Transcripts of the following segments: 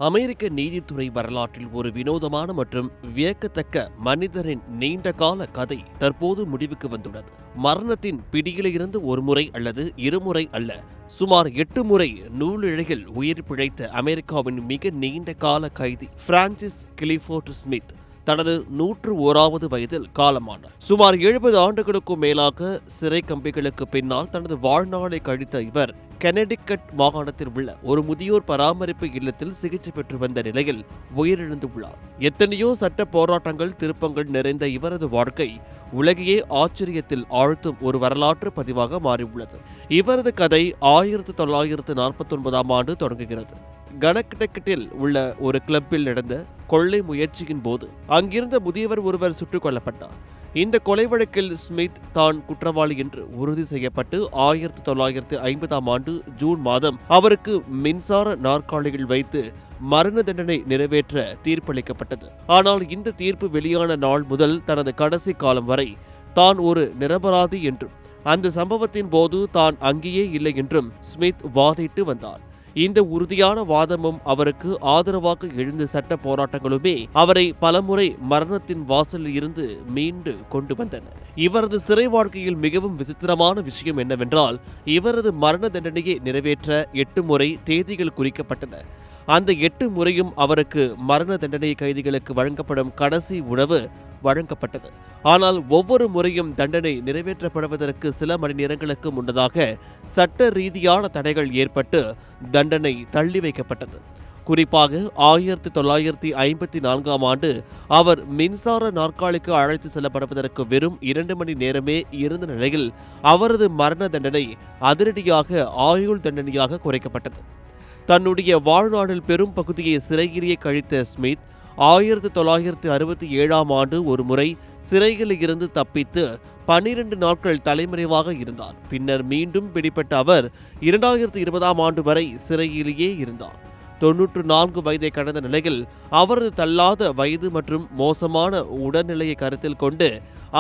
அமெரிக்க நீதித்துறை வரலாற்றில் ஒரு வினோதமான மற்றும் வியக்கத்தக்க மனிதரின் நீண்டகால கதை தற்போது முடிவுக்கு வந்துள்ளது. மரணத்தின் பிடியிலிருந்து ஒரு முறை அல்லது இருமுறை அல்ல, சுமார் 8 முறை நூலிழையில் உயிர் பிழைத்த அமெரிக்காவின் மிக நீண்ட கால கைதி பிரான்சிஸ் கிளிஃபோர்ட் ஸ்மித் தனது 101வது வயதில் காலமானார். சுமார் 70 ஆண்டுகளுக்கும் மேலாக சிறை கம்பிகளுக்கு பின்னால் தனது வாழ்நாளை கழித்த இவர் கனெடிக்கட் மாகாணத்தில் உள்ள ஒரு முதியோர் பராமரிப்பு இல்லத்தில் சிகிச்சை பெற்று வந்த நிலையில் உயிரிழந்துள்ளார். எத்தனையோ சட்ட போராட்டங்கள், திருப்பங்கள் நிறைந்த இவரது வாழ்க்கை உலகையே ஆச்சரியத்தில் ஆழ்த்தும் ஒரு வரலாற்று பதிவாக மாறியுள்ளது. இவரது கதை 1949ஆம் ஆண்டு தொடங்குகிறது. கனெடிக்கட்டில் உள்ள ஒரு கிளப்பில் நடந்த கொள்ளை முயற்சியின் போது அங்கிருந்த முதியவர் ஒருவர் சுட்டுக் கொல்லப்பட்டார். இந்த கொலை வழக்கில் ஸ்மித் தான் குற்றவாளி என்று உறுதி செய்யப்பட்டு 1950ஆம் ஆண்டு ஜூன் மாதம் அவருக்கு மின்சார நாற்காலியில் வைத்து மரண தண்டனை நிறைவேற்ற தீர்ப்பளிக்கப்பட்டது. ஆனால் இந்த தீர்ப்பு வெளியான நாள் முதல் தனது கடைசி காலம் வரை தான் ஒரு நிரபராதி என்றும் அந்த சம்பவத்தின் போது தான் அங்கேயே இல்லை என்றும் ஸ்மித் வாதிட்டு வந்தார். இந்த உறுதியான வாதமும் அவருக்கு ஆதரவாக எழுந்த சட்ட போராட்டங்களுமே அவரை பலமுறை மரணத்தின் வாசலில் இருந்து மீண்டு கொண்டு வந்தன. இவரது சிறை வாழ்க்கையில் மிகவும் விசித்திரமான விஷயம் என்னவென்றால், இவரது மரண தண்டனையை நிறைவேற்ற 8 முறை தேதிகள் குறிக்கப்பட்டன. அந்த 8 முறையும் அவருக்கு மரண தண்டனை கைதிகளுக்கு வழங்கப்படும் கடைசி உணவு வழங்கப்பட்டது. ஆனால் ஒவ்வொரு முறையும் தண்டனை நிறைவேற்றப்படுவதற்கு சில மணி நேரங்களுக்கு முன்னதாக சட்ட ரீதியான தடைகள் ஏற்பட்டு தண்டனை தள்ளி வைக்கப்பட்டது. குறிப்பாக 1954ஆம் ஆண்டு அவர் மின்சார நாற்காலிக்கு அழைத்து செல்லப்படுவதற்கு வெறும் 2 மணி நேரமே இருந்த நிலையில் அவரது மரண தண்டனை அதிரடியாக ஆயுள் தண்டனையாக குறைக்கப்பட்டது. தன்னுடைய வாழ்நாளில் பெரும் பகுதியை சிறையிலேயே கழித்த ஸ்மித் 1967ஆம் ஆண்டு ஒரு முறை சிறையில் இருந்து தப்பித்து 12 நாட்கள் தலைமறைவாக இருந்தார். பின்னர் மீண்டும் பிடிபட்ட அவர் 2020ஆம் ஆண்டு வரை சிறையிலேயே இருந்தார். 94 வயதை கடந்த நிலையில் அவரது தள்ளாத வயது மற்றும் மோசமான உடல்நிலையை கருத்தில் கொண்டு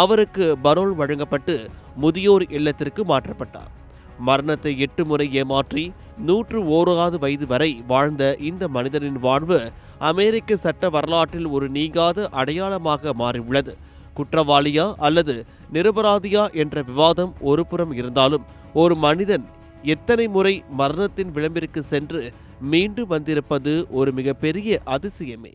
அவருக்கு பரோல் வழங்கப்பட்டு முதியோர் இல்லத்திற்கு மாற்றப்பட்டார். மரணத்தை 8 முறை ஏமாற்றி 101வது வயது வரை வாழ்ந்த இந்த மனிதனின் வாழ்வு அமெரிக்க சட்ட வரலாற்றில் ஒரு நீங்காத அடையாளமாக மாறியுள்ளது. குற்றவாளியா அல்லது நிரபராதியா என்ற விவாதம் ஒருபுறம் இருந்தாலும், ஒரு மனிதன் எத்தனை முறை மரணத்தின் விளிம்பிற்கு சென்று மீண்டு வந்திருப்பது ஒரு மிகப்பெரிய அதிசயமே.